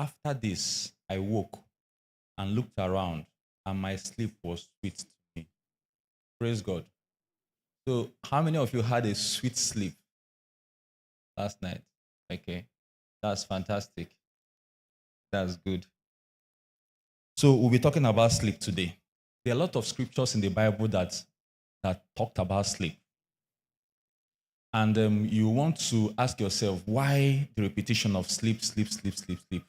after this, I woke and looked around, and my sleep was sweet to me. Praise God. So, how many of you had a sweet sleep last night? Okay, that's fantastic. That's good. So, we'll be talking about sleep today. There are a lot of scriptures in the Bible that talked about sleep. And you want to ask yourself why the repetition of sleep, sleep, sleep, sleep, sleep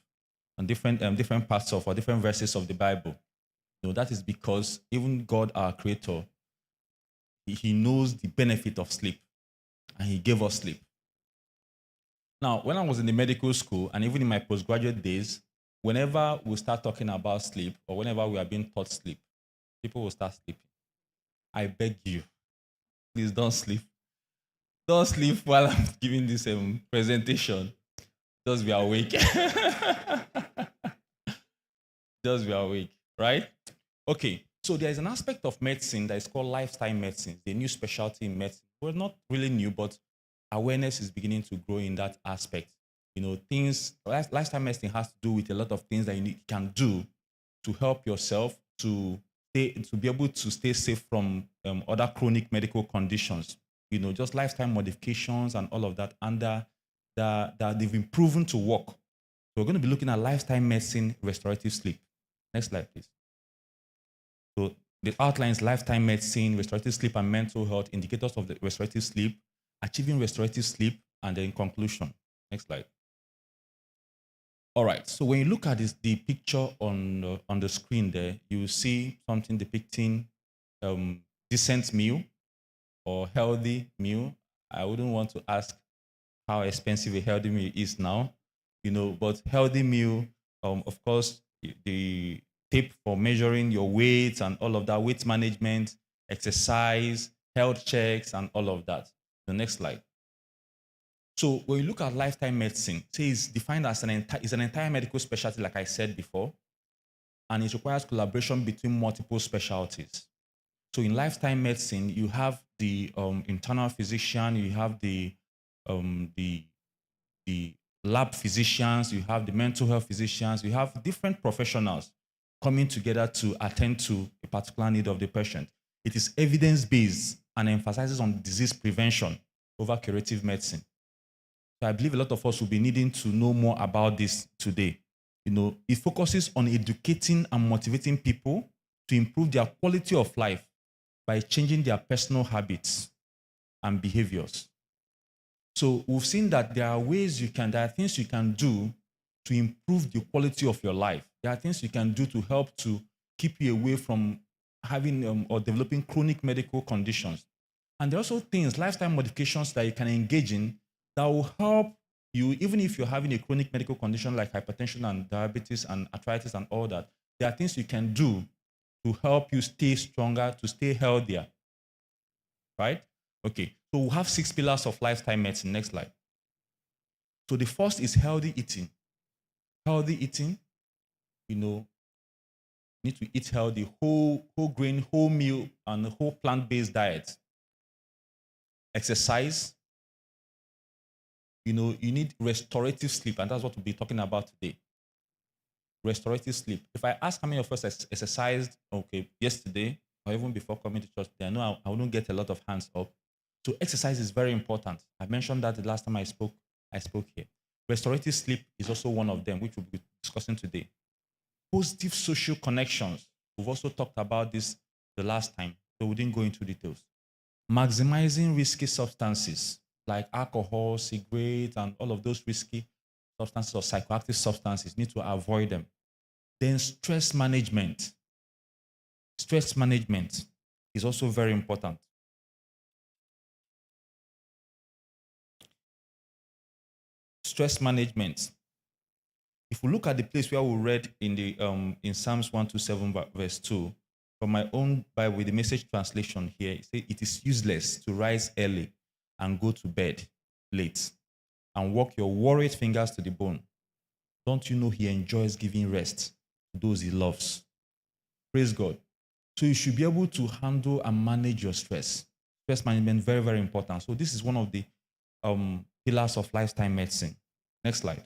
on different parts of or different verses of the Bible. No, that is because even God, our Creator, He knows the benefit of sleep, and He gave us sleep. Now, when I was in the medical school and even in my postgraduate days, whenever we start talking about sleep or whenever we are being taught sleep, people will start sleeping. I beg you, please don't sleep. Don't sleep while I'm giving this presentation. Just be awake. Just be awake, right? Okay, so there's an aspect of medicine that is called lifestyle medicine, the new specialty in medicine. Well, not really new, but awareness is beginning to grow in that aspect. You know, lifestyle medicine has to do with a lot of things that can do to help yourself to be able to stay safe from other chronic medical conditions. You know, just lifestyle modifications and all of that, and that they've been proven to work. So we're going to be looking at lifestyle medicine, restorative sleep. Next slide, please. So the outlines lifetime medicine, restorative sleep, and mental health, indicators of the restorative sleep, achieving restorative sleep, and then conclusion. Next slide. All right. So when you look at the picture on the screen there, you see something depicting decent meal or healthy meal. I wouldn't want to ask how expensive a healthy meal is now, you know, but healthy meal, of course, the tape for measuring your weight and all of that, weight management, exercise, health checks, and all of that. The next slide. So when you look at lifetime medicine, say it's defined as an entire medical specialty, like I said before, and it requires collaboration between multiple specialties. So in lifetime medicine, you have the internal physician, you have um, the the lab physicians, you have the mental health physicians, you have different professionals coming together to attend to a particular need of the patient. It is evidence-based and emphasizes on disease prevention over curative medicine. So I believe a lot of us will be needing to know more about this today. You know, it focuses on educating and motivating people to improve their quality of life by changing their personal habits and behaviors. So we've seen that there are things you can do to improve the quality of your life. There are things you can do to help to keep you away from having or developing chronic medical conditions. And there are also things, lifestyle modifications that you can engage in that will help you, even if you're having a chronic medical condition like hypertension and diabetes and arthritis and all that. There are things you can do to help you stay stronger, to stay healthier, right? Okay, so we have 6 pillars of lifestyle medicine. Next slide. So the first is healthy eating. Healthy eating, you know, you need to eat healthy, whole grain, whole meal, and whole plant-based diet. Exercise, you know, you need restorative sleep, and that's what we'll be talking about today. Restorative sleep. If I ask how many of us exercised, okay, yesterday or even before coming to church, I know I wouldn't get a lot of hands up. So exercise is very important. I mentioned that the last time I spoke here. Restorative sleep is also one of them, which we'll be discussing today. Positive social connections. We've also talked about this the last time, so we didn't go into details. Maximizing risky substances like alcohol, cigarettes, and all of those risky substances or psychoactive substances, need to avoid them. Then stress management. Stress management is also very important. Stress management. If we look at the place where we read in the in Psalms 127 verse 2, from my own Bible, with the Message translation here, it says it is useless to rise early and go to bed late and work your worried fingers to the bone. Don't you know he enjoys giving rest to those he loves? Praise God. So you should be able to handle and manage your stress. Stress management, very, very important. So this is one of the pillars of lifestyle medicine. Next slide.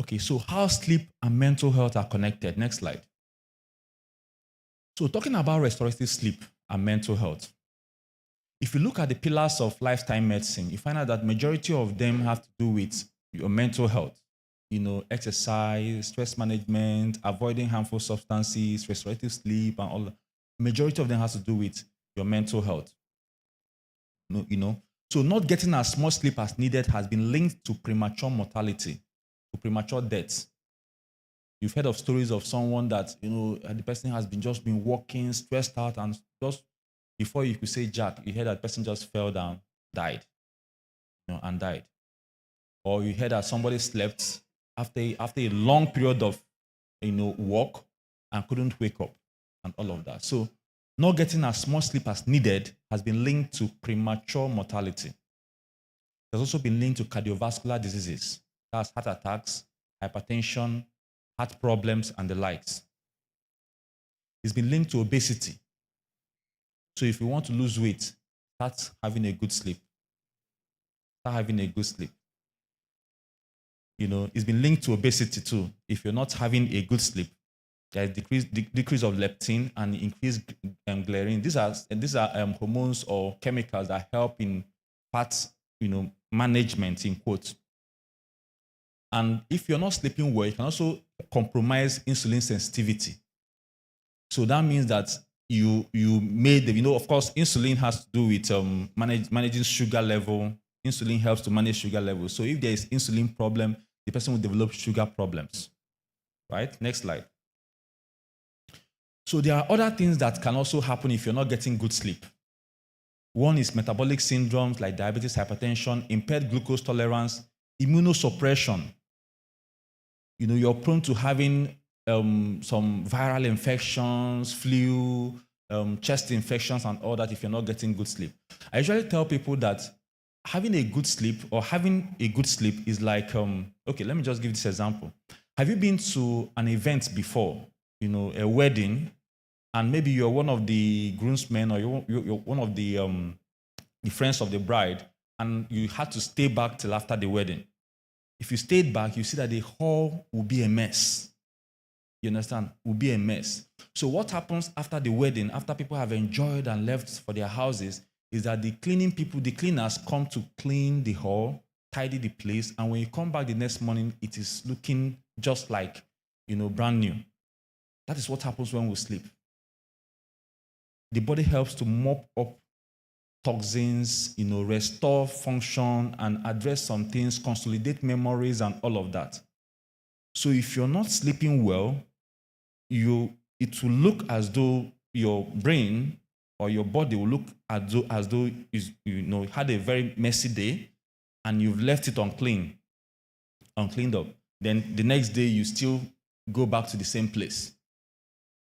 Okay, so how sleep and mental health are connected. Next slide. So talking about restorative sleep and mental health, if you look at the pillars of lifetime medicine, you find out that majority of them have to do with your mental health. Exercise, stress management, avoiding harmful substances, restorative sleep, and all. Majority of them has to do with your mental health. So not getting as much sleep as needed has been linked to premature mortality, to premature death. You've heard of stories of someone that the person has just been working, stressed out, and just before you could say Jack, you heard that person just fell down, died, and died. Or you heard that somebody slept after a long period of work and couldn't wake up, and all of that. So not getting as much sleep as needed has been linked to premature mortality. There's also been linked to cardiovascular diseases, that's heart attacks, hypertension, heart problems, and the likes. It's been linked to obesity. So if you want to lose weight, start having a good sleep. Start having a good sleep. It's been linked to obesity too. If you're not having a good sleep, there's decrease of leptin and increased ghrelin. These are hormones or chemicals that help in fat, management in quotes. And if you're not sleeping well, you can also compromise insulin sensitivity. So that means that you made of course, insulin has to do with managing sugar level. Insulin helps to manage sugar level. So if there is insulin problem, the person will develop sugar problems. Right? Next slide. So there are other things that can also happen if you're not getting good sleep. One is metabolic syndromes like diabetes, hypertension, impaired glucose tolerance, immunosuppression. You're prone to having some viral infections, flu, chest infections, and all that if you're not getting good sleep. I usually tell people that having a good sleep is like, okay, let me just give this example. Have you been to an event before, a wedding, and maybe you're one of the groomsmen or you're one of the friends of the bride, and you had to stay back till after the wedding? If you stayed back, you see that the hall will be a mess. You understand? Will be a mess. So what happens after the wedding, after people have enjoyed and left for their houses, is that the cleaners come to clean the hall, tidy the place, and when you come back the next morning, it is looking just like, brand new. That is what happens when we sleep. The body helps to mop up toxins, restore function and address some things, consolidate memories and all of that. So if you're not sleeping well, it will look as though your brain or your body will look as though you had a very messy day and you've left it uncleaned up. Then the next day you still go back to the same place.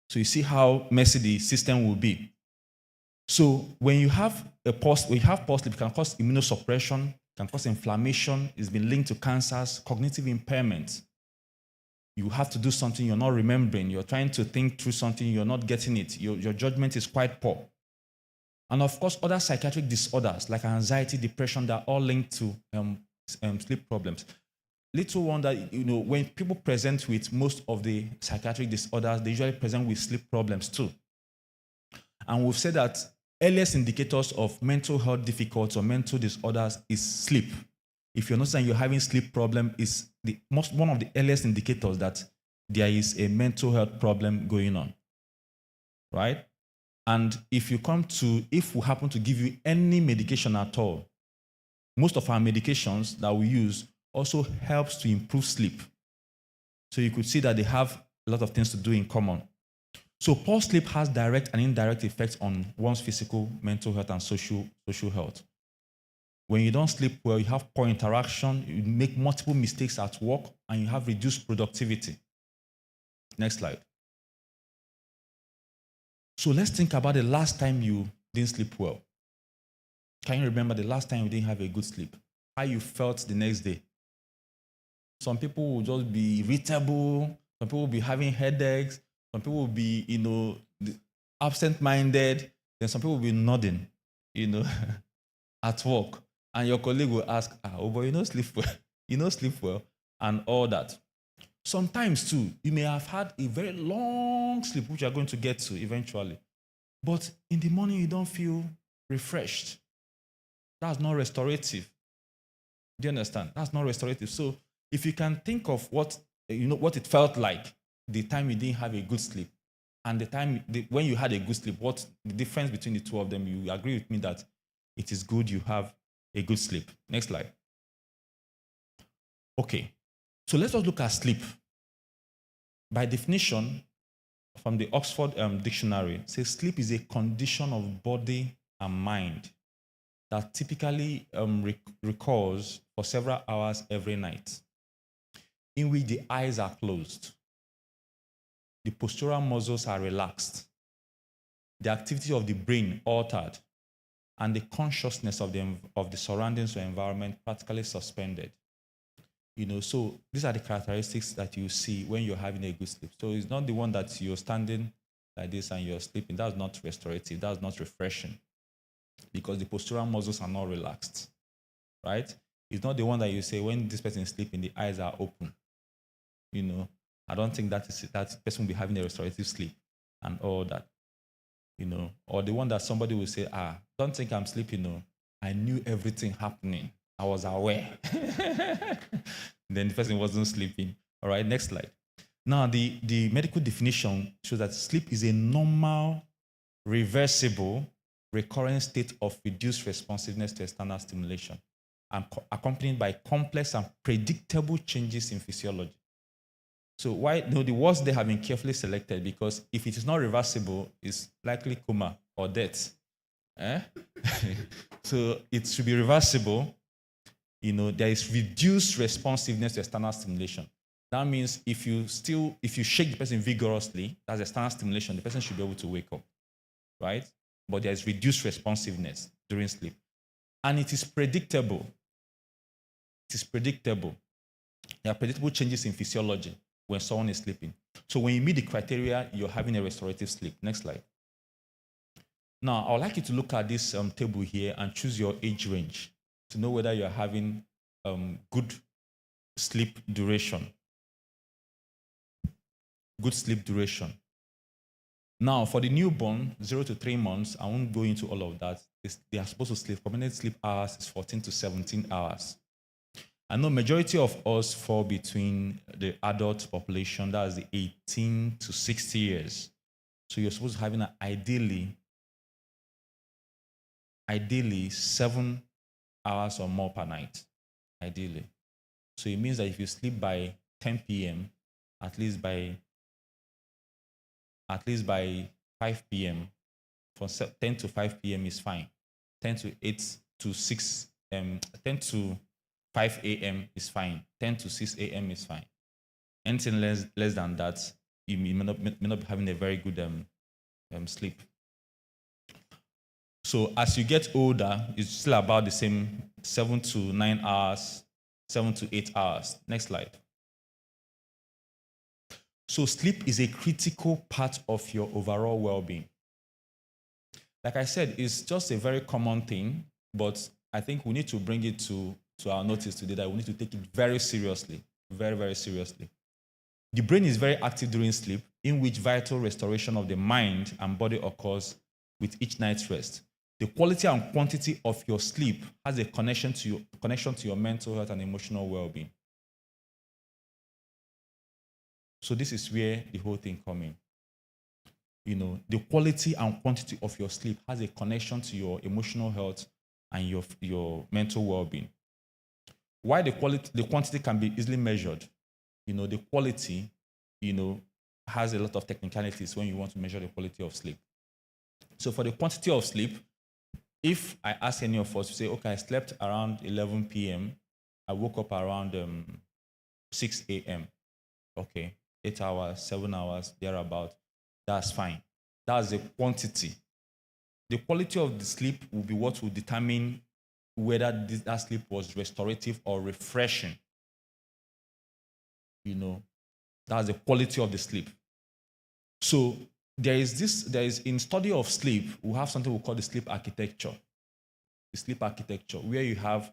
So you see how messy the system will be. So when you have poor sleep, it can cause immunosuppression, can cause inflammation. It's been linked to cancers, cognitive impairment. You have to do something you're not remembering. You're trying to think through something, you're not getting it. Your judgment is quite poor. And of course, other psychiatric disorders like anxiety, depression, they're all linked to sleep problems. Little wonder, when people present with most of the psychiatric disorders, they usually present with sleep problems too. And we've said that earliest indicators of mental health difficulties or mental disorders is sleep. If you're not saying you're having sleep problem, is one of the earliest indicators that there is a mental health problem going on, right? And if we happen to give you any medication at all, most of our medications that we use also helps to improve sleep. So you could see that they have a lot of things to do in common. So poor sleep has direct and indirect effects on one's physical, mental health, and social health. When you don't sleep well, you have poor interaction, you make multiple mistakes at work, and you have reduced productivity. Next slide. So let's think about the last time you didn't sleep well. Can you remember the last time you didn't have a good sleep? How you felt the next day? Some people will just be irritable, some people will be having headaches, some people will be, absent-minded, then some people will be nodding, at work. And your colleague will ask, but you sleep well, sleep well, and all that. Sometimes too, you may have had a very long sleep, which you're going to get to eventually. But in the morning, you don't feel refreshed. That's not restorative. Do you understand? That's not restorative. So if you can think of what what it felt like the time you didn't have a good sleep and the time when you had a good sleep, what the difference between the two of them, you agree with me that it is good you have a good sleep. Next slide. Okay. So let's just look at sleep. By definition, from the Oxford Dictionary, it says sleep is a condition of body and mind that typically recurs for several hours every night, in which the eyes are closed, the postural muscles are relaxed, the activity of the brain altered, and the consciousness of the surroundings or environment practically suspended. So these are the characteristics that you see when you're having a good sleep. So it's not the one that you're standing like this and you're sleeping. That's not restorative. That's not refreshing because the postural muscles are not relaxed, right? It's not the one that you say when this person is sleeping, the eyes are open. I don't think that person will be having a restorative sleep and all that. Or the one that somebody will say, don't think I'm sleeping. No, I knew everything happening. I was aware. Then the person wasn't sleeping. All right, next slide. Now, the medical definition shows that sleep is a normal, reversible, recurrent state of reduced responsiveness to external stimulation, and accompanied by complex and predictable changes in physiology. So why the words they have been carefully selected because if it is not reversible, it's likely coma or death. So it should be reversible. There is reduced responsiveness to external stimulation. That means if you shake the person vigorously, that's external stimulation, the person should be able to wake up, right? But there is reduced responsiveness during sleep. And it is predictable. It is predictable. There are predictable changes in physiology when someone is sleeping. So when you meet the criteria, you're having a restorative sleep. Next slide. Now, I would like you to look at this table here and choose your age range to know whether you're having good sleep duration. Good sleep duration. Now, for the newborn, 0 to 3 months, I won't go into all of that. They are supposed to sleep. Recommended sleep hours is 14 to 17 hours. I know majority of us fall between the adult population, that is the 18 to 60 years. So you're supposed to have ideally 7 hours or more per night, ideally. So it means that if you sleep by 10 p.m., at least by 5 p.m., from 10 to 5 p.m. is fine. 10 to 8 to 6, 10 to 5 a.m. is fine. 10 to 6 a.m. is fine. Anything less than that, you may not be having a very good sleep. So as you get older, it's still about the same 7 to 9 hours, 7 to 8 hours. Next slide. So sleep is a critical part of your overall well-being. Like I said, it's just a very common thing, but I think we need to bring it to our notice today that we need to take it very seriously, very, very seriously. The brain is very active during sleep, in which vital restoration of the mind and body occurs with each night's rest. The quality and quantity of your sleep has a connection to your mental health and emotional well-being. So this is where the whole thing comes in. The quality and quantity of your sleep has a connection to your emotional health and your mental well-being. Why the quantity can be easily measured. The quality, has a lot of technicalities when you want to measure the quality of sleep. So for the quantity of sleep, if I ask any of us to say, okay, I slept around 11 p.m., I woke up around 6 a.m., okay, 8 hours, 7 hours, thereabout, that's fine. That's the quantity. The quality of the sleep will be what will determine whether that sleep was restorative or refreshing. That's the quality of the sleep. So there is in study of sleep, we have something we call the sleep architecture. The sleep architecture, where you have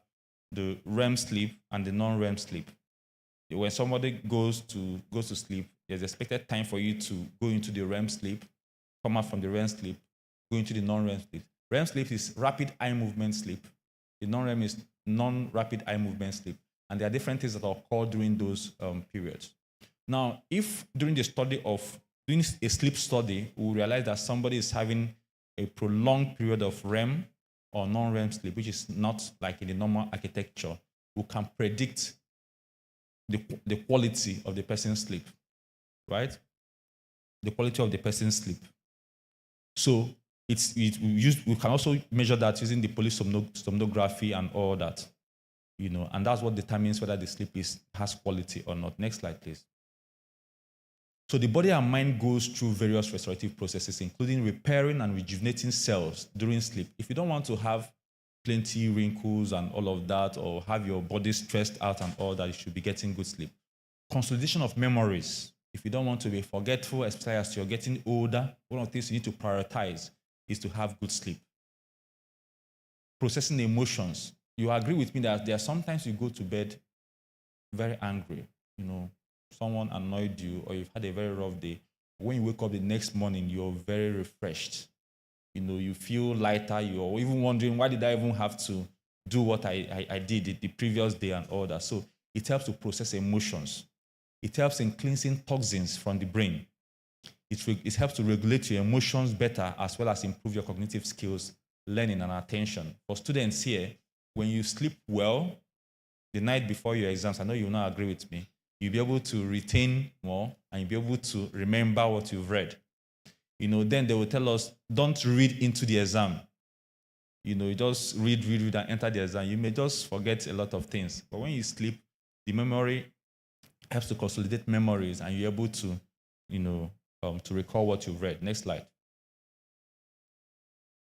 the REM sleep and the non-REM sleep. when somebody goes to sleep, there's expected time for you to go into the REM sleep, come out from the REM sleep, go into the non-REM sleep. REM sleep is rapid eye movement sleep. The non-REM is non-rapid eye movement sleep. And there are different things that occur during those periods. Now, if during a sleep study, we realize that somebody is having a prolonged period of REM or non-REM sleep, which is not like in the normal architecture, we can predict the quality of the person's sleep, right? The quality of the person's sleep. So we can also measure that using the polysomnography and all that, and that's what determines whether the sleep has quality or not. Next slide, please. So the body and mind goes through various restorative processes, including repairing and rejuvenating cells during sleep. If you don't want to have plenty wrinkles and all of that, or have your body stressed out and all that, you should be getting good sleep. Consolidation of memories. If you don't want to be forgetful, especially as you're getting older, one of the things you need to prioritize is to have good sleep. Processing emotions. You agree with me that there are sometimes you go to bed very angry, someone annoyed you, or you've had a very rough day. When you wake up the next morning, you're very refreshed. You feel lighter. You're even wondering, why did I even have to do what I did the previous day and all that? So it helps to process emotions. It helps in cleansing toxins from the brain. It helps to regulate your emotions better, as well as improve your cognitive skills, learning, and attention. For students here, when you sleep well the night before your exams, I know you will not agree with me, you'll be able to retain more and you'll be able to remember what you've read. Then they will tell us, don't read into the exam. You just read, and enter the exam. You may just forget a lot of things. But when you sleep, the memory helps to consolidate memories and you're able to, to recall what you've read. Next slide.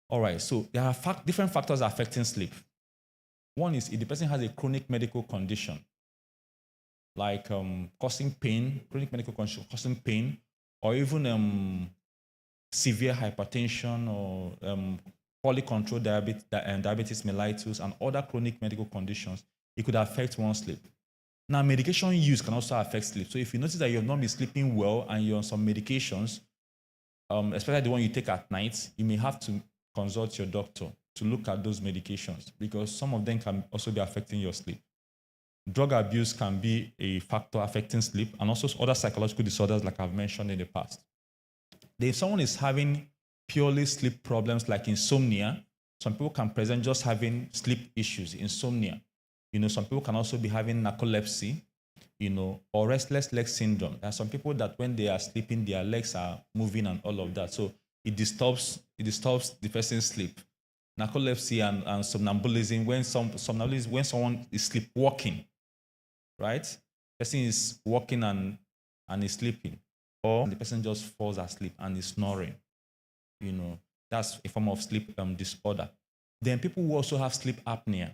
All right, so there are different factors affecting sleep. One is if the person has a chronic medical condition, like causing pain, chronic medical condition causing pain, or even severe hypertension or poorly controlled diabetes mellitus and other chronic medical conditions, it could affect one's sleep. Now, medication use can also affect sleep. So if you notice that you have not been sleeping well and you're on some medications, especially the one you take at night, you may have to consult your doctor to look at those medications because some of them can also be affecting your sleep. Drug abuse can be a factor affecting sleep, and also other psychological disorders like I've mentioned in the past. If someone is having purely sleep problems like insomnia, some people can present just having sleep issues, insomnia. Some people can also be having narcolepsy, or restless leg syndrome. There are some people that when they are sleeping, their legs are moving and all of that. So it disturbs the person's sleep. Narcolepsy and somnambulism, when someone is sleepwalking, right? The person is walking and is sleeping, or the person just falls asleep and is snoring. That's a form of sleep disorder. Then people who also have sleep apnea,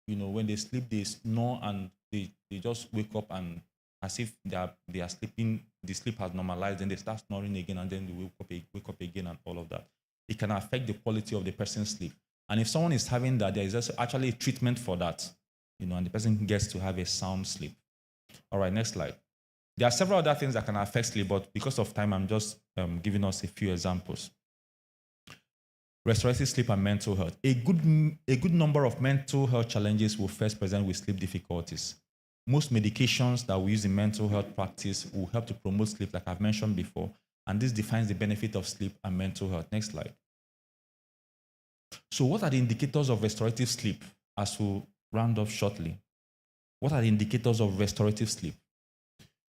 when they sleep, they snore and they just wake up and as if they are sleeping, the sleep has normalized, and they start snoring again, and then they wake up again and all of that. It can affect the quality of the person's sleep. And if someone is having that, there is also actually a treatment for that, and the person gets to have a sound sleep. All right, next slide. There are several other things that can affect sleep, but because of time, I'm just giving us a few examples. Restorative sleep and mental health. A good number of mental health challenges will first present with sleep difficulties. Most medications that we use in mental health practice will help to promote sleep, like I've mentioned before, and this defines the benefit of sleep and mental health. Next slide. So what are the indicators of restorative sleep? As we'll round up shortly. What are the indicators of restorative sleep?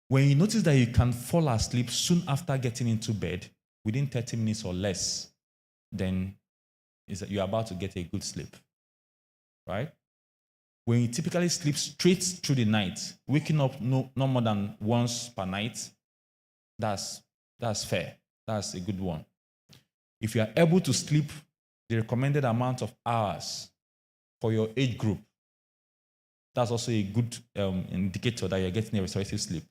When you notice that you can fall asleep soon after getting into bed, within 30 minutes or less, then is that you're about to get a good sleep, right? When you typically sleep straight through the night, waking up no more than once per night, that's fair. That's a good one. If you are able to sleep the recommended amount of hours for your age group, that's also a good indicator that you're getting a restorative sleep.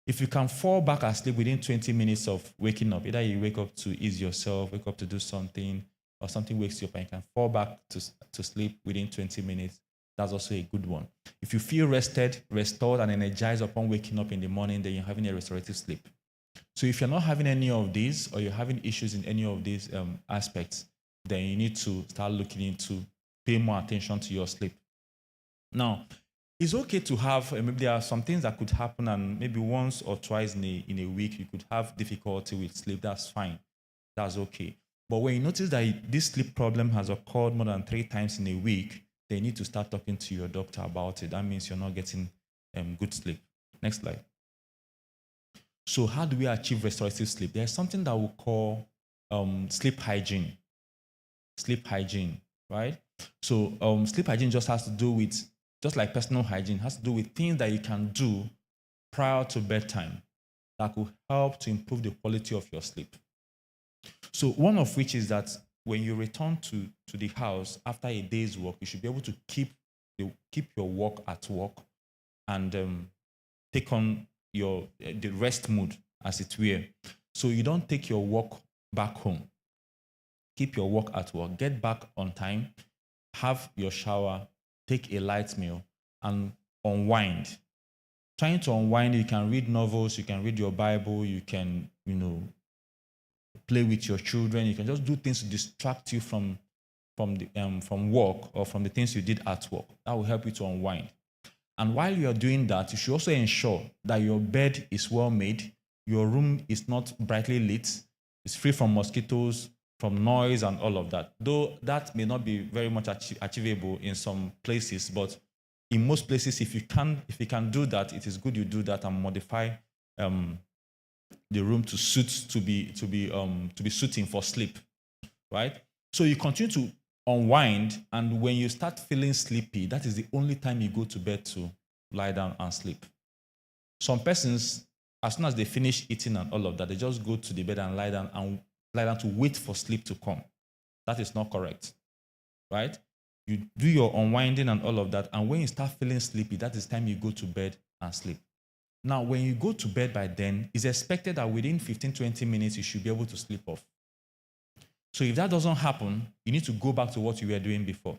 If you can fall back asleep within 20 minutes of waking up, either you wake up to ease yourself, wake up to do something, or something wakes you up and you can fall back to sleep within 20 minutes, That's also a good one. If you feel rested, restored, and energized upon waking up in the morning, then you're having a restorative sleep. So if you're not having any of these, or you're having issues in any of these aspects, then you need to start looking into pay more attention to your sleep. Now, it's okay to have, maybe there are some things that could happen, and maybe once or twice in a week, you could have difficulty with sleep. That's fine. That's okay. But when you notice that this sleep problem has occurred more than 3 times in a week, then you need to start talking to your doctor about it. That means you're not getting good sleep. Next slide. So how do we achieve restorative sleep? There's something that we call sleep hygiene. Sleep hygiene, right? So sleep hygiene just has to do with, just like personal hygiene, has to do with things that you can do prior to bedtime that could help to improve the quality of your sleep. So one of which is that when you return to the house after a day's work, you should be able to keep your work at work and take on the rest mood, as it were. So you don't take your work back home. Keep your work at work. Get back on time. Have your shower. Take a light meal and unwind. Trying to unwind, you can read novels. You can read your Bible. You can, play with your children. You can just do things to distract you from work or from the things you did at work. That will help you to unwind. And while you're doing that, you should also ensure that your bed is well made, your room is not brightly lit, it's free from mosquitoes, from noise and all of that. Though that may not be very much achievable in some places, but in most places, if you can do that, it is good you do that and modify the room to be suiting for sleep, right? So you continue to unwind, and when you start feeling sleepy, that is the only time you go to bed to lie down and sleep. Some persons, as soon as they finish eating and all of that, they just go to the bed and lie down to wait for sleep to come. That is not correct, right? You do your unwinding and all of that, and when you start feeling sleepy, that is time you go to bed and sleep. Now, when you go to bed by then, it's expected that within 15-20 minutes, you should be able to sleep off. So if that doesn't happen, you need to go back to what you were doing before.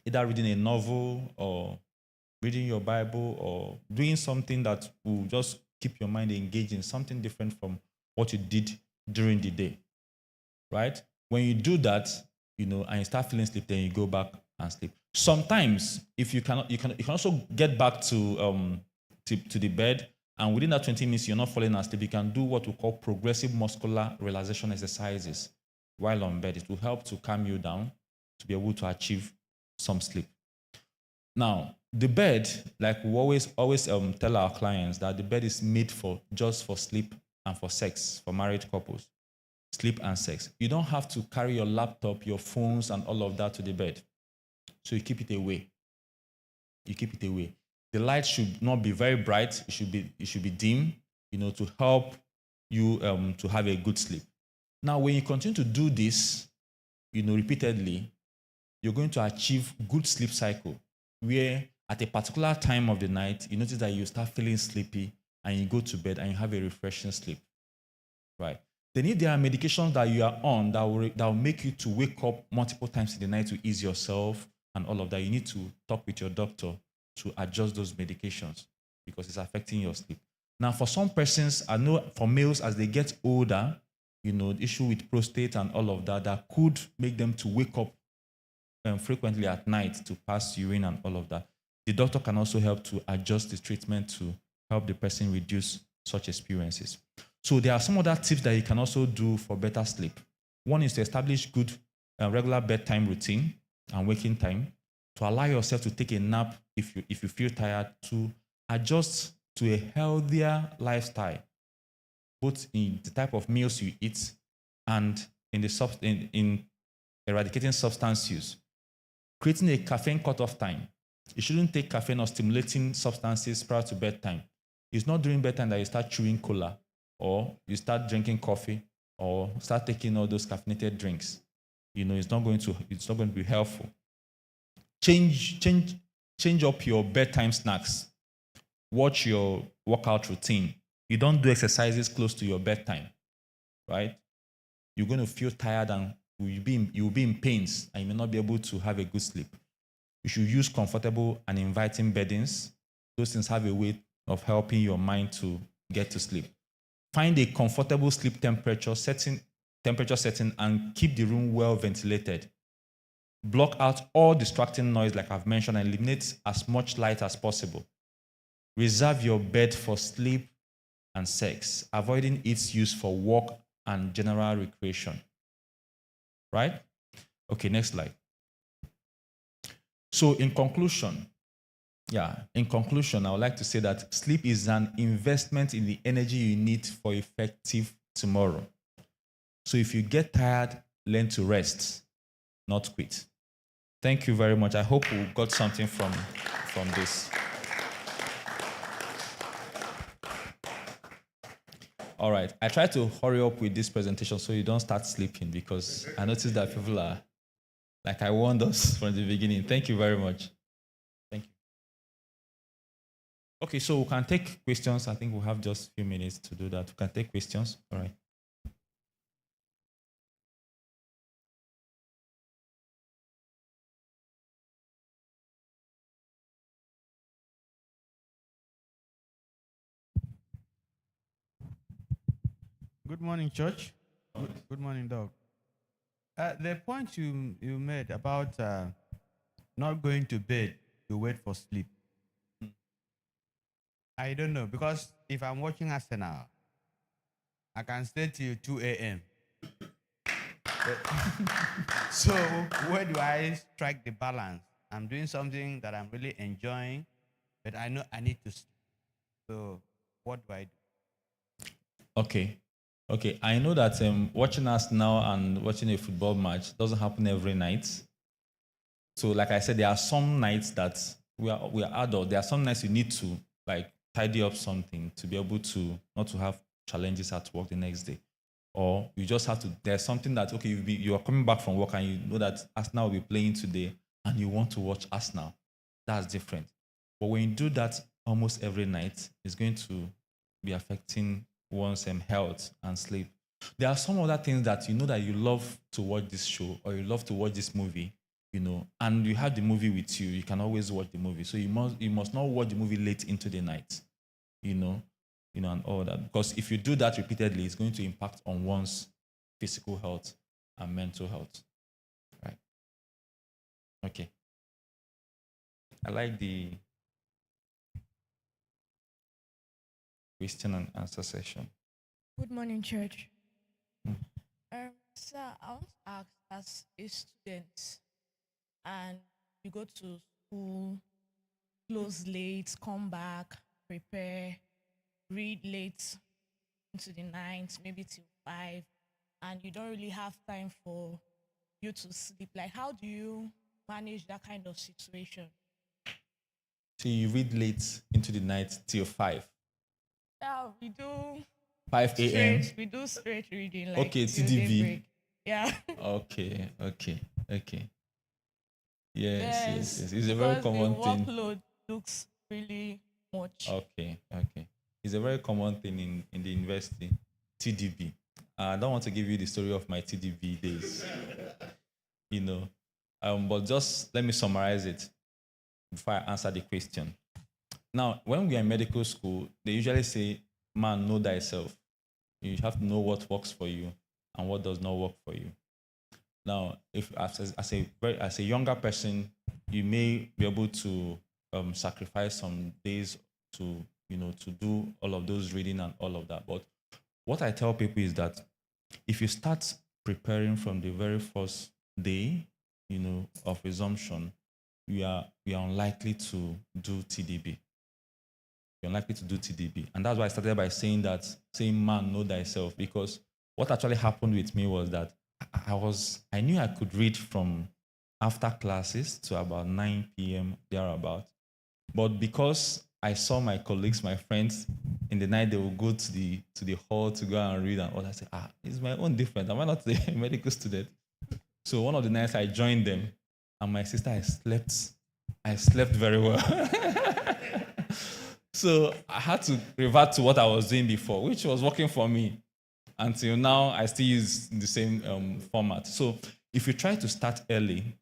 Either reading a novel or reading your Bible or doing something that will just keep your mind engaged in something different from what you did during the day, right? When you do that, and you start feeling sleep, then you go back and sleep. Sometimes, if you cannot, you can also get back to the bed, and within that 20 minutes, you're not falling asleep. You can do what we call progressive muscular relaxation exercises while on bed. It will help to calm you down to be able to achieve some sleep. Now, the bed, like we always tell our clients, that the bed is made just for sleep and for sex, for married couples. Sleep and sex. You don't have to carry your laptop, your phones, and all of that to the bed. So you keep it away. The light should not be very bright. It should be dim, to help you to have a good sleep. Now, when you continue to do this, repeatedly, you're going to achieve good sleep cycle, where at a particular time of the night, you notice that you start feeling sleepy and you go to bed and you have a refreshing sleep, right? Then if there are medications that you are on that will make you to wake up multiple times in the night to ease yourself and all of that, you need to talk with your doctor to adjust those medications because it's affecting your sleep. Now, for some persons, I know for males, as they get older, the issue with prostate and all of that could make them to wake up frequently at night to pass urine and all of that. The doctor can also help to adjust the treatment to help the person reduce such experiences. So there are some other tips that you can also do for better sleep. One is to establish good regular bedtime routine and waking time, to allow yourself to take a nap if you feel tired, to adjust to a healthier lifestyle, both in the type of meals you eat and in eradicating substance use. Creating a caffeine cutoff time. You shouldn't take caffeine or stimulating substances prior to bedtime. It's not during bedtime that you start chewing cola or you start drinking coffee or start taking all those caffeinated drinks. It's not going to be helpful. Change up your bedtime snacks. Watch your workout routine. You don't do exercises close to your bedtime, right? You're going to feel tired and you'll be in pains and you may not be able to have a good sleep. You should use comfortable and inviting beddings. Those things have a way of helping your mind to get to sleep. Find a comfortable sleep temperature setting, and keep the room well ventilated. Block out all distracting noise, like I've mentioned, and eliminate as much light as possible. Reserve your bed for sleep and sex, avoiding its use for work and general recreation. Right? Okay, next slide. So in conclusion, I would like to say that sleep is an investment in the energy you need for effective tomorrow. So if you get tired, learn to rest, not quit. Thank you very much. I hope we got something from this. All right. I try to hurry up with this presentation so you don't start sleeping, because I noticed that people are, like I warned us from the beginning. Thank you very much. Thank you. Okay, so we can take questions. I think we'll have just a few minutes to do that. We can take questions. All right. Good morning, church. Good morning, dog. The point you made about not going to bed to wait for sleep. I don't know, because if I'm watching Arsenal, I can stay till 2 a.m. So where do I strike the balance? I'm doing something that I'm really enjoying, but I know I need to sleep. So what do I do? Okay. I know that watching us now and watching a football match doesn't happen every night. So, like I said, there are some nights that we are adult. There are some nights you need to like tidy up something to be able to not to have challenges at work the next day, or you just have to. There's something that okay, you are coming back from work and you know that Arsenal will be playing today, and you want to watch Arsenal. That's different. But when you do that almost every night, it's going to be affecting one's health and sleep. There are some other things that you know that you love to watch this show or you love to watch this movie, and you have the movie with you. You can always watch the movie. So you must not watch the movie late into the night, and all that. Because if you do that repeatedly, it's going to impact on one's physical health and mental health. Right. Okay. I like the question and answer session. Good morning, church. Sir, I want to ask, as a student, and you go to school, close late, come back, prepare, read late into the night, maybe till 5, and you don't really have time for you to sleep. Like, how do you manage that kind of situation? So you read late into the night till 5. Yeah, we do 5 a.m. we do straight reading, like Okay, till TDV. daybreak. Yeah. Okay. Yes, Yes. It's a very because the common thing. workload looks really much. Okay. It's a very common thing in the university. TDB. I don't want to give you the story of my TDB days. But just let me summarize it before I answer the question. Now, when we are in medical school, they usually say, man, know thyself. You have to know what works for you and what does not work for you. Now, if as a younger person, you may be able to sacrifice some days to do all of those reading and all of that. But what I tell people is that if you start preparing from the very first day, of resumption, we are unlikely to do TDB. You're unlikely to do TDB. And that's why I started by saying, man, know thyself. Because what actually happened with me was that I knew I could read from after classes to about 9 p.m. thereabout. But because I saw my colleagues, my friends, in the night they would go to the hall to go and read and all, I said, it's my own different. Am I not a medical student? So one of the nights I joined them, and my sister, I slept very well. So I had to revert to what I was doing before, which was working for me. Until now, I still use the same format. So if you try to start early,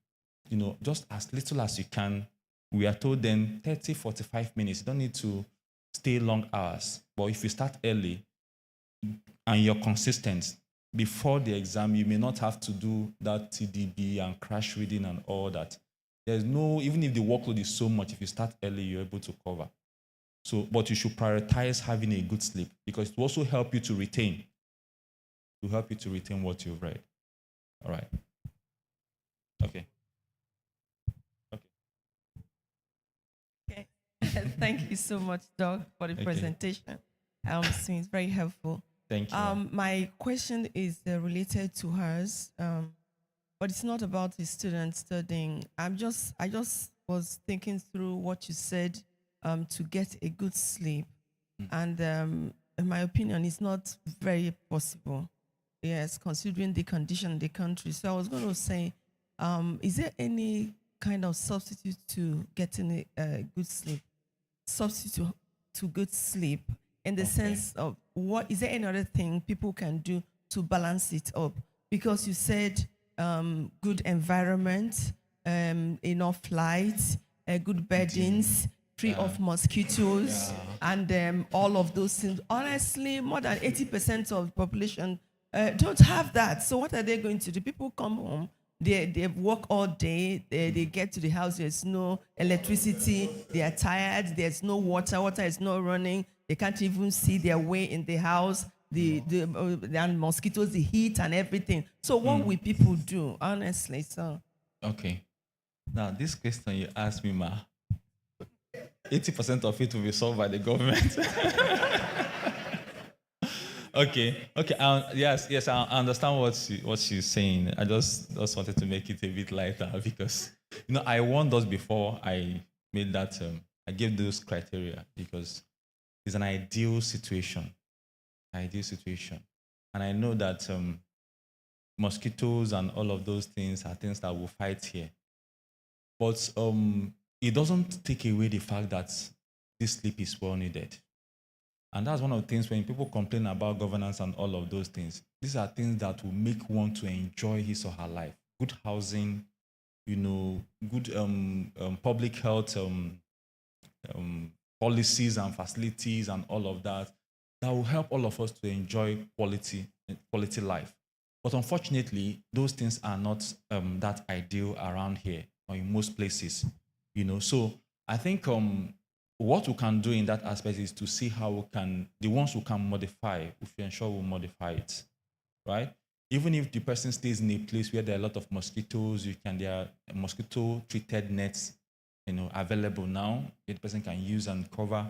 just as little as you can. We are told then 30, 45 minutes. You don't need to stay long hours. But if you start early and you're consistent, before the exam, you may not have to do that TDB and crash reading and all that. There's no, even if the workload is so much, if you start early, you're able to cover. So, but you should prioritize having a good sleep because it will also help you to retain. It will help you to retain what you've read. All right. Okay. Okay. Thank you so much, Doc, for the Okay. presentation. So it's very helpful. Thank you. My question is related to hers, but it's not about the student studying. I just was thinking through what you said to get a good sleep, and in my opinion, it's not very possible. Yes, considering the condition of the country. So I was going to say, is there any kind of substitute to getting a good sleep? Substitute to good sleep in the sense of what is there any other thing people can do to balance it up? Because you said good environment, enough light, good beddings, free of mosquitoes, and all of those things. Honestly, more than 80% of the population don't have that. So what are they going to do? People come home, they work all day, they get to the house, there's no electricity, they are tired, there's no water is not running, they can't even see their way in the house, the mosquitoes, the heat and everything. So what will people do, honestly? So Okay. Now, this question you asked me, 80% of it will be solved by the government. Okay. Yes, I understand what she's saying. I just wanted to make it a bit lighter because, I warned us before I made that, I gave those criteria because it's an ideal situation. And I know that mosquitoes and all of those things are things that will fight here. But it doesn't take away the fact that this sleep is well needed. And that's one of the things when people complain about governance and all of those things. These are things that will make one to enjoy his or her life. Good housing, good public health policies and facilities and all of that. That will help all of us to enjoy quality life. But unfortunately, those things are not that ideal around here or in most places. So I think what we can do in that aspect is to see how we can, the ones who can modify, if we ensure we modify it, right? Even if the person stays in a place where there are a lot of mosquitoes, there are mosquito-treated nets, available now. The person can use and cover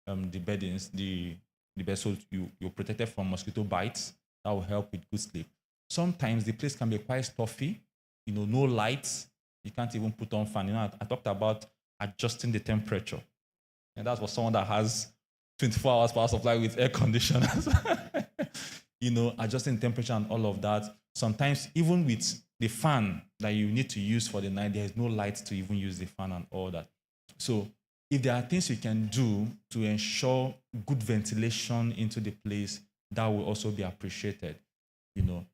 the beddings, the bed, so you're protected from mosquito bites. That will help with good sleep. Sometimes the place can be quite stuffy, no lights. You can't even put on fan. I talked about adjusting the temperature. And that's for someone that has 24 hours power supply with air conditioners. Adjusting temperature and all of that. Sometimes even with the fan that you need to use for the night, there's no light to even use the fan and all that. So if there are things you can do to ensure good ventilation into the place, that will also be appreciated.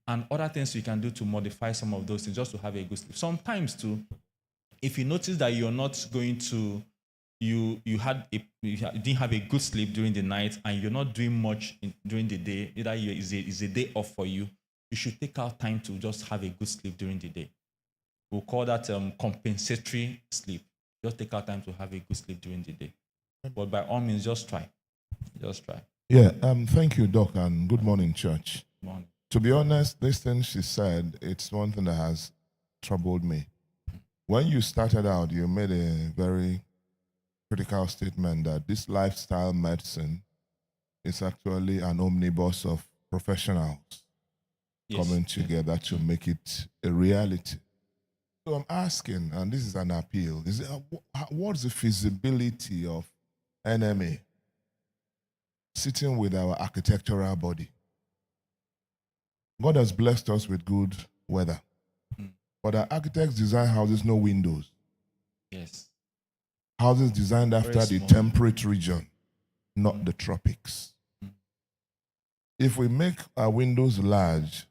And other things you can do to modify some of those things just to have a good sleep. Sometimes too, if you notice that you're not going to, you didn't have a good sleep during the night and you're not doing much during the day, either is a day off for you, you should take out time to just have a good sleep during the day. We'll call that compensatory sleep. Just take out time to have a good sleep during the day. But by all means, just try. Yeah, thank you, Doc, and good morning, church. Good morning. To be honest, this thing she said, it's one thing that has troubled me. When you started out, you made a very critical statement that this lifestyle medicine is actually an omnibus of professionals coming together to make it a reality. So I'm asking, and this is an appeal, what's the feasibility of NMA sitting with our architectural body? God has blessed us with good weather. But our architects design houses, no windows. Yes. Houses designed after the temperate region, not the tropics. If we make our windows large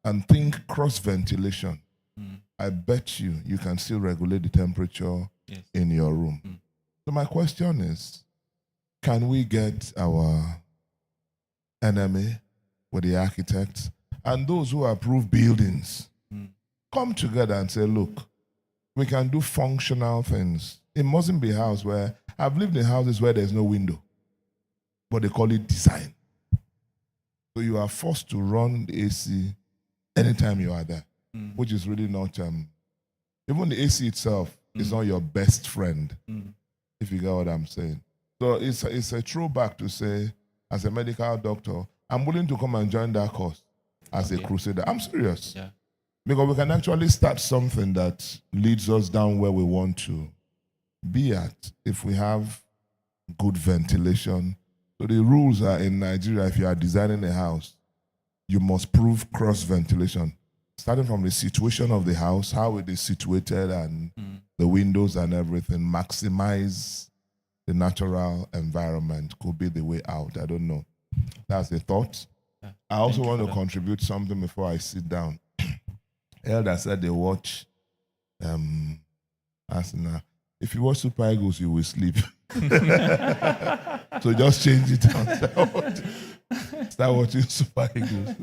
and think cross ventilation, I bet you can still regulate the temperature Yes. in your room. So my question is, can we get our enemy with the architects and those who approve buildings come together and say, look, we can do functional things. It mustn't be a house where I've lived in houses where there's no window, but they call it design. So you are forced to run the AC anytime you are there, which is really not, even the AC itself is not your best friend, if you get what I'm saying. So it's a throwback to say, as a medical doctor, I'm willing to come and join that cause as a crusader. I'm serious. Yeah. Because we can actually start something that leads us down where we want to be at if we have good ventilation. So the rules are in Nigeria, if you are designing a house, you must prove cross ventilation. Starting from the situation of the house, how it is situated and the windows and everything, maximize the natural environment could be the way out. I don't know. That's the thought. Yeah. I also Thank you want for to that. contribute something before I sit down. Elder said they watch Arsenal. If you watch Super Eagles, you will sleep. So just change it out. Start watching Super Eagles.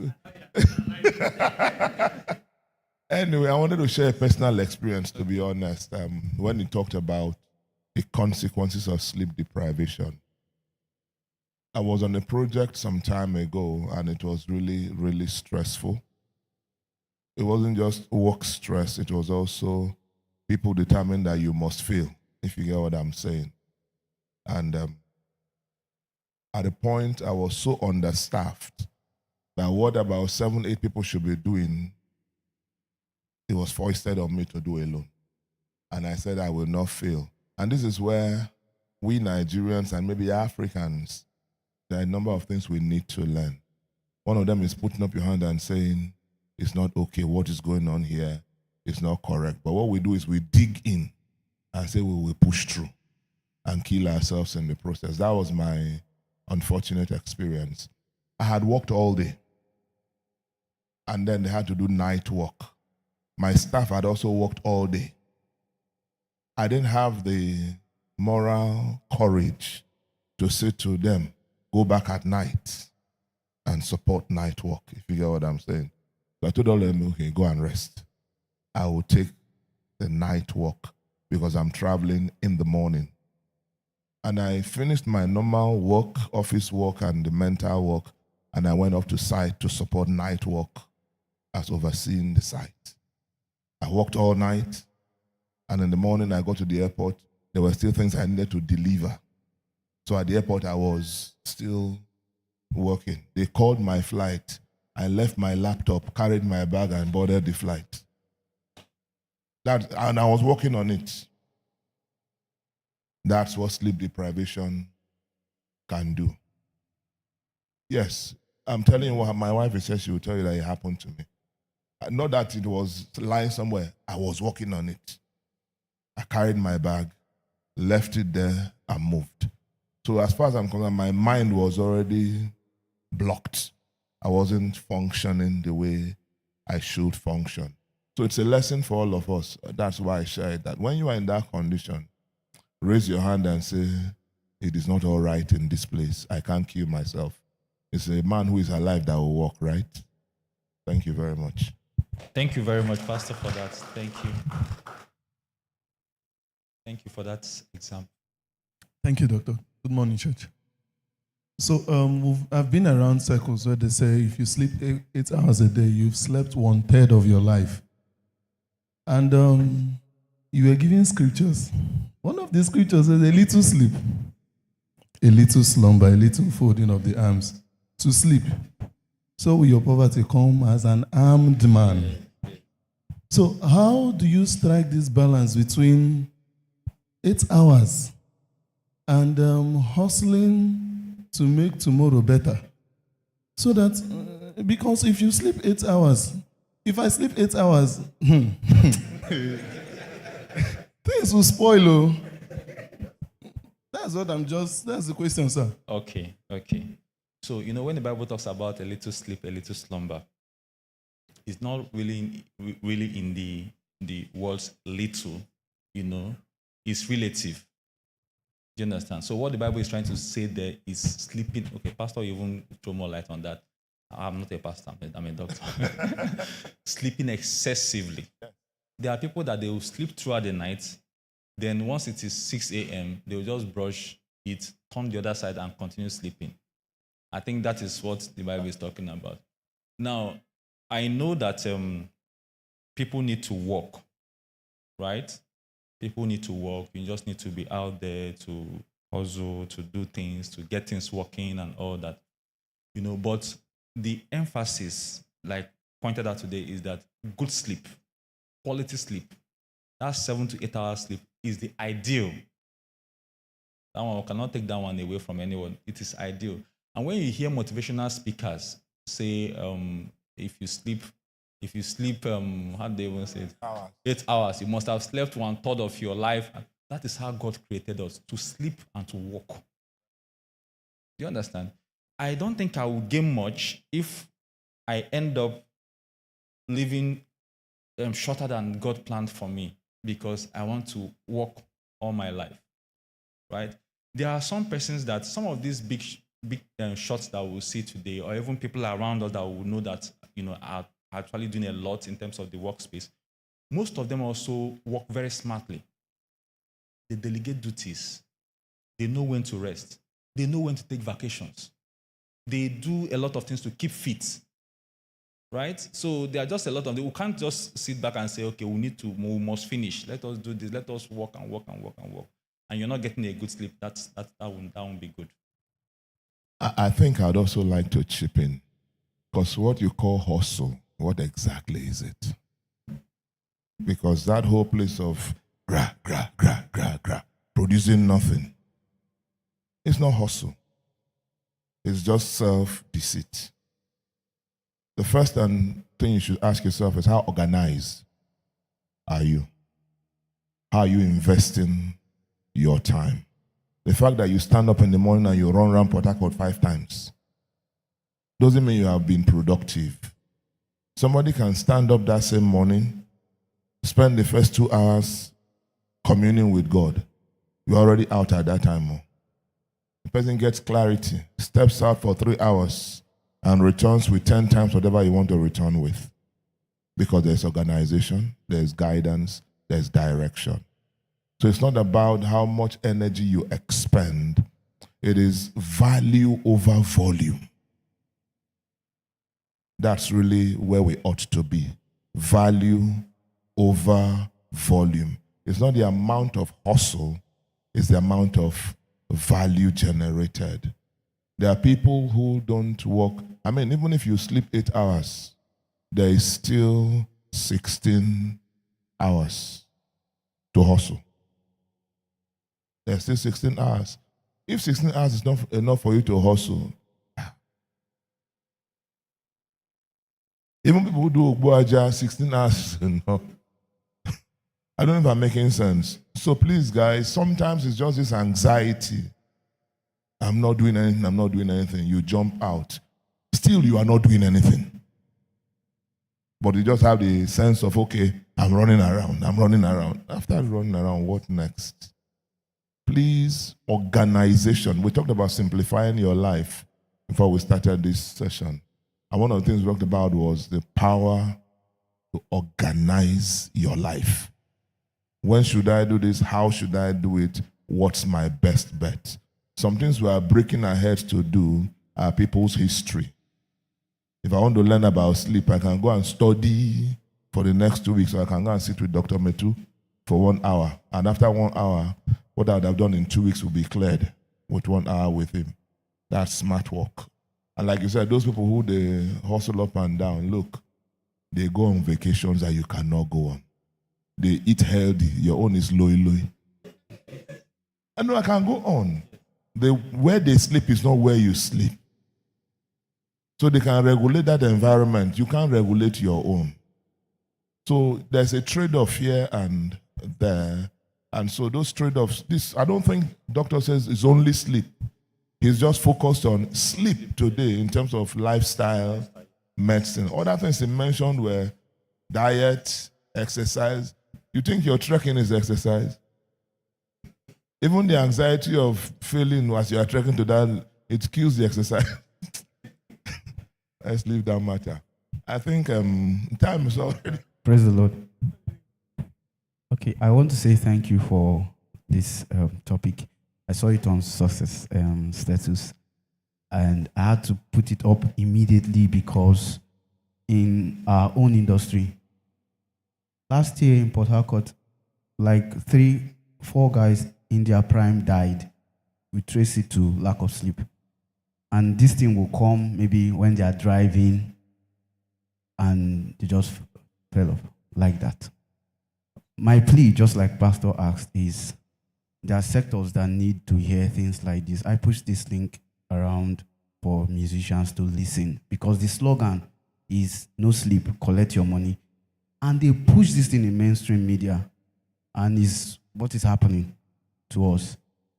Anyway, I wanted to share a personal experience, to be honest, when he talked about the consequences of sleep deprivation. I was on a project some time ago, and it was really, really stressful. It wasn't just work stress, it was also people determined that you must fail, if you get what I'm saying. And at a point, I was so understaffed that what about 7, 8 people should be doing, it was foisted on me to do alone. And I said, I will not fail. And this is where we Nigerians and maybe Africans, there are a number of things we need to learn. One of them is putting up your hand and saying, it's not okay, what is going on here is not correct. But what we do is we dig in and say we will push through and kill ourselves in the process. That was my unfortunate experience. I had worked all day, and then they had to do night work. My staff had also worked all day. I didn't have the moral courage to say to them, go back at night and support night work, if you get what I'm saying. So I told all of them, okay, go and rest. I will take the night work because I'm traveling in the morning. And I finished my normal work, office work, and the mental work, and I went off to site to support night work as overseeing the site. I worked all night, and in the morning I got to the airport. There were still things I needed to deliver. So at the airport, I was still working. They called my flight. I left my laptop, carried my bag, and boarded the flight. And I was working on it. That's what sleep deprivation can do. Yes, I'm telling you what my wife says, she will tell you that it happened to me. Not that it was lying somewhere. I was working on it. I carried my bag, left it there, and moved. So as far as I'm concerned, my mind was already blocked. I wasn't functioning the way I should function. So it's a lesson for all of us. That's why I share it, that when you are in that condition, raise your hand and say, it is not all right in this place. I can't kill myself. It's a man who is alive that will walk, right? Thank you very much. Thank you very much, Pastor, for that. Thank you. Thank you for that example. Thank you, Doctor. Good morning, church. So I've been around circles where they say if you sleep 8 hours a day, you've slept 1/3 of your life. And you were giving scriptures. One of the scriptures says a little sleep, a little slumber, a little folding of the arms to sleep. So will your poverty come as an armed man. So how do you strike this balance between 8 hours and hustling to make tomorrow better? So that, because if you sleep 8 hours, if I sleep 8 hours, things will spoil. Oh. That's the question, sir. Okay. So, when the Bible talks about a little sleep, a little slumber, it's not really in the the words little, is relative. Do you understand? So what the Bible is trying to say there is sleeping. Okay, pastor, you even throw more light on that. I'm not a pastor, I'm a doctor. Sleeping excessively. There are people that they will sleep throughout the night. Then once it is 6 a.m., they will just brush it, turn the other side, and continue sleeping. I think that is what the Bible is talking about. Now, I know that people need to work, right? People need to work. You just need to be out there to hustle, to do things, to get things working and all that. But the emphasis, like pointed out today, is that good sleep, quality sleep, that 7 to 8 hours sleep is the ideal. That one, we cannot take that one away from anyone. It is ideal. And when you hear motivational speakers say, if you sleep, how do they even say it? 8 hours. You must have slept 1/3 of your life. That is how God created us, to sleep and to work. Do you understand? I don't think I will gain much if I end up living shorter than God planned for me because I want to work all my life, right? There are some persons that some of these big shots that we'll see today, or even people around us that will know that are actually doing a lot in terms of the workspace. Most of them also work very smartly. They delegate duties. They know when to rest. They know when to take vacations. They do a lot of things to keep fit, right? So there are just a lot of them. We can't just sit back and say, okay, we must finish. Let us do this. Let us work and work and work and work. And you're not getting a good sleep. That won't be good. I think I'd also like to chip in, because what you call hustle, what exactly is it? Because that whole place of producing nothing, it's not hustle. It's just self-deceit. The first thing you should ask yourself is, how organized are you? How are you investing your time? The fact that you stand up in the morning and you run around Port Harcourt 5 times doesn't mean you have been productive. Somebody can stand up that same morning, spend the first 2 hours communing with God. You're already out at that time. The person gets clarity, steps out for 3 hours, and returns with 10 times whatever you want to return with. Because there's organization, there's guidance, there's direction. So it's not about how much energy you expend. It is value over volume. That's really where we ought to be. Value over volume. It's not the amount of hustle, it's the amount of value generated. There are people who don't work. I mean, even if you sleep 8 hours, there is still 16 hours to hustle. There's still 16 hours. If 16 hours is not enough for you to hustle, even people who do Ogbuaja, 16 hours is enough. I don't know if I'm making sense. So please, guys, sometimes it's just this anxiety. I'm not doing anything. You jump out. Still, you are not doing anything. But you just have the sense of, okay, I'm running around. After running around, what next? Please, organization. We talked about simplifying your life before we started this session. And one of the things we talked about was the power to organize your life. When should I do this? How should I do it? What's my best bet? Some things we are breaking our heads to do are people's history. If I want to learn about sleep, I can go and study for the next 2 weeks, or I can go and sit with Dr. Metu for 1 hour. And after 1 hour, what I would have done in 2 weeks will be cleared with 1 hour with him. That's smart work. And like you said, those people who they hustle up and down, look, they go on vacations that you cannot go on. They eat healthy. Your own is loy. I know I can go on. Where they sleep is not where you sleep. So they can regulate that environment. You can't regulate your own. So there's a trade-off here and there. And so those trade-offs, I don't think doctor says it's only sleep. He's just focused on sleep today in terms of lifestyle, medicine. Other things he mentioned were diet, exercise. You think your trekking is exercise? Even the anxiety of failing as you are trekking to that, it kills the exercise. Let's leave that matter. I think time is already. Praise the Lord. Okay, I want to say thank you for this topic. I saw it on success status, and I had to put it up immediately because in our own industry, last year in Port Harcourt, like 3-4 guys in their prime died. We trace it to lack of sleep. And this thing will come maybe when they are driving and they just fell off like that. My plea, just like Pastor asked, is there are sectors that need to hear things like this. I push this link around for musicians to listen because the slogan is no sleep, collect your money. And they push this thing in mainstream media, and is what is happening to us.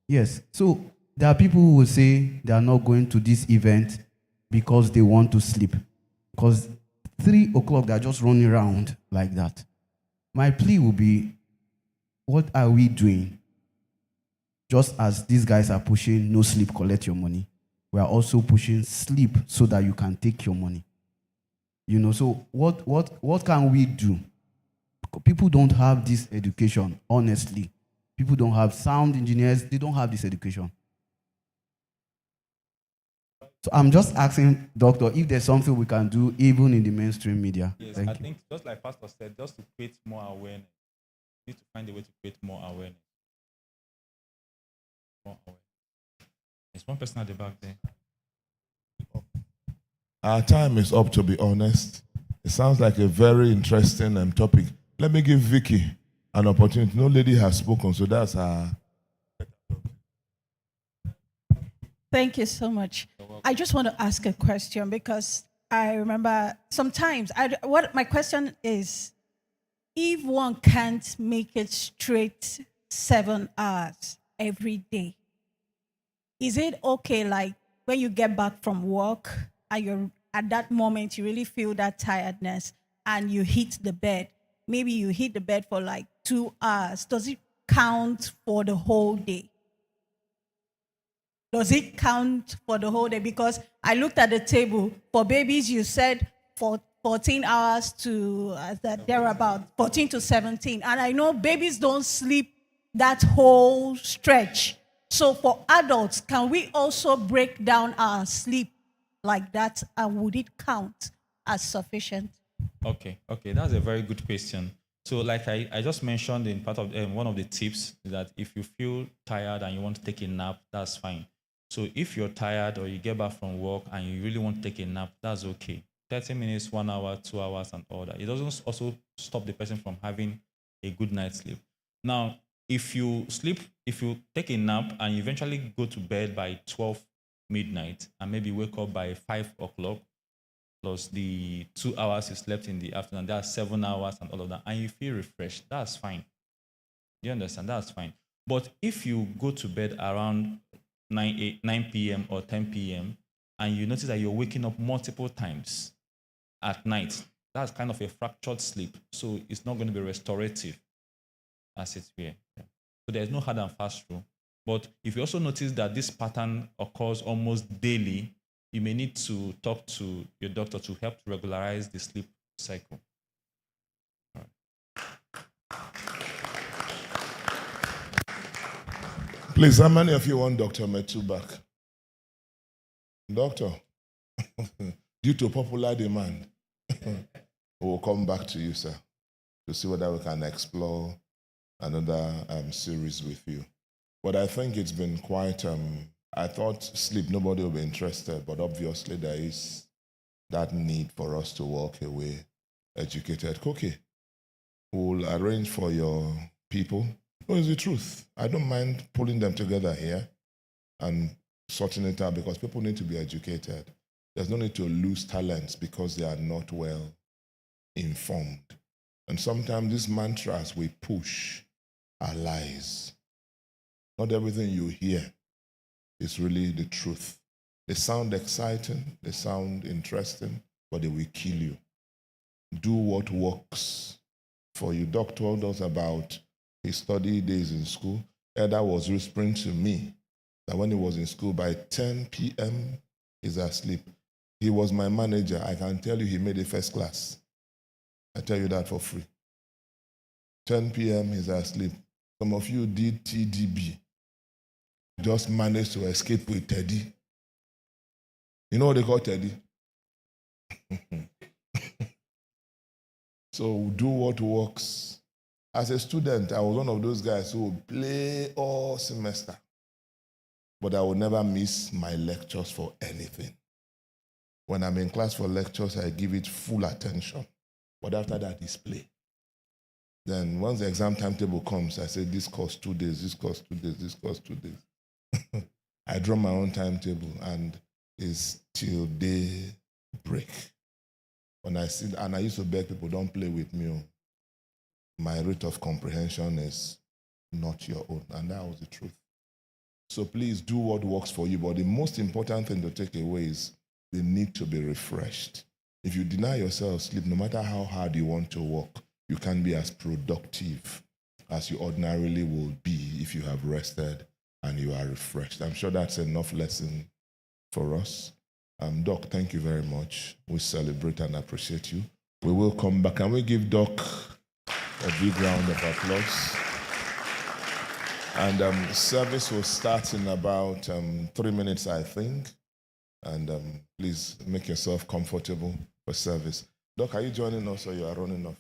Yes, so there are people who will say they are not going to this event because they want to sleep. Because 3 o'clock, they're just running around like that. My plea will be, what are we doing? Just as these guys are pushing no sleep, collect your money, we are also pushing sleep so that you can take your money. So what can we do? People don't have this education, honestly. People don't have sound engineers, they don't have this education. So I'm just asking, Doctor, if there's something we can do even in the mainstream media. Yes, Thank I you. think just like Pastor said, just to create more awareness, we need to find a way to create more awareness. More awareness. There's one person at the back there. Our time is up, to be honest. It sounds like a very interesting topic. Let me give Vicky an opportunity. No lady has spoken, so that's her. Thank you so much. I just want to ask a question because I remember sometimes what my question is, if one can't make it straight 7 hours every day, is it okay, like when you get back from work and you're at that moment you really feel that tiredness and you hit the bed, maybe you hit the bed for like 2 hours, does it count for the whole day? Does it count for the whole day? Because I looked at the table. For babies, you said for 14 hours to they're about 14 to 17. And I know babies don't sleep that whole stretch. So for adults, can we also break down our sleep like that? And would it count as sufficient? Okay, that's a very good question. So like I just mentioned in part of one of the tips that if you feel tired and you want to take a nap, that's fine. So if you're tired or you get back from work and you really want to take a nap, that's okay. 30 minutes, 1 hour, 2 hours, and all that. It doesn't also stop the person from having a good night's sleep. Now, if you take a nap and you eventually go to bed by 12 midnight and maybe wake up by 5 o'clock, plus the 2 hours you slept in the afternoon, that's 7 hours and all of that, and you feel refreshed, that's fine. You understand? That's fine. But if you go to bed around 9 p.m. or 10 p.m. and you notice that you're waking up multiple times at night, that's kind of a fractured sleep. So it's not going to be restorative as it were. Yeah. So there's no hard and fast rule. But if you also notice that this pattern occurs almost daily, you may need to talk to your doctor to help regularize the sleep cycle. All right. Please, how many of you want Dr. Metu back? Doctor, due to popular demand, we'll come back to you, sir, to see whether we can explore another series with you. But I think it's been quite, I thought sleep, nobody will be interested, but obviously there is that need for us to walk away educated. Cookie, we'll arrange for your people. No, it's the truth. I don't mind pulling them together here and sorting it out because people need to be educated. There's no need to lose talents because they are not well informed. And sometimes these mantras we push are lies. Not everything you hear is really the truth. They sound exciting, they sound interesting, but they will kill you. Do what works for you. Doc told us about his study days in school. Elder was whispering to me that when he was in school, by 10 p.m., he's asleep. He was my manager. I can tell you he made a first class. I tell you that for free. 10 p.m., he's asleep. Some of you did TDB. Just managed to escape with Teddy. You know what they call Teddy? So do what works. As a student, I was one of those guys who would play all semester. But I would never miss my lectures for anything. When I'm in class for lectures, I give it full attention. But after that, it's play. Then once the exam timetable comes, I say, this course 2 days, this course 2 days, this course 2 days. I draw my own timetable, and it's till day break. When I sit, and I used to beg people, don't play with me. My rate of comprehension is not your own. And that was the truth. So please do what works for you. But the most important thing to take away is the need to be refreshed. If you deny yourself sleep, no matter how hard you want to work, you can't be as productive as you ordinarily will be if you have rested and you are refreshed. I'm sure that's enough lesson for us. Doc, thank you very much. We celebrate and appreciate you. We will come back. Can we give Doc a big round of applause? And service will start in about 3 minutes, I think. And please make yourself comfortable for service. Doc, are you joining us or you are running off?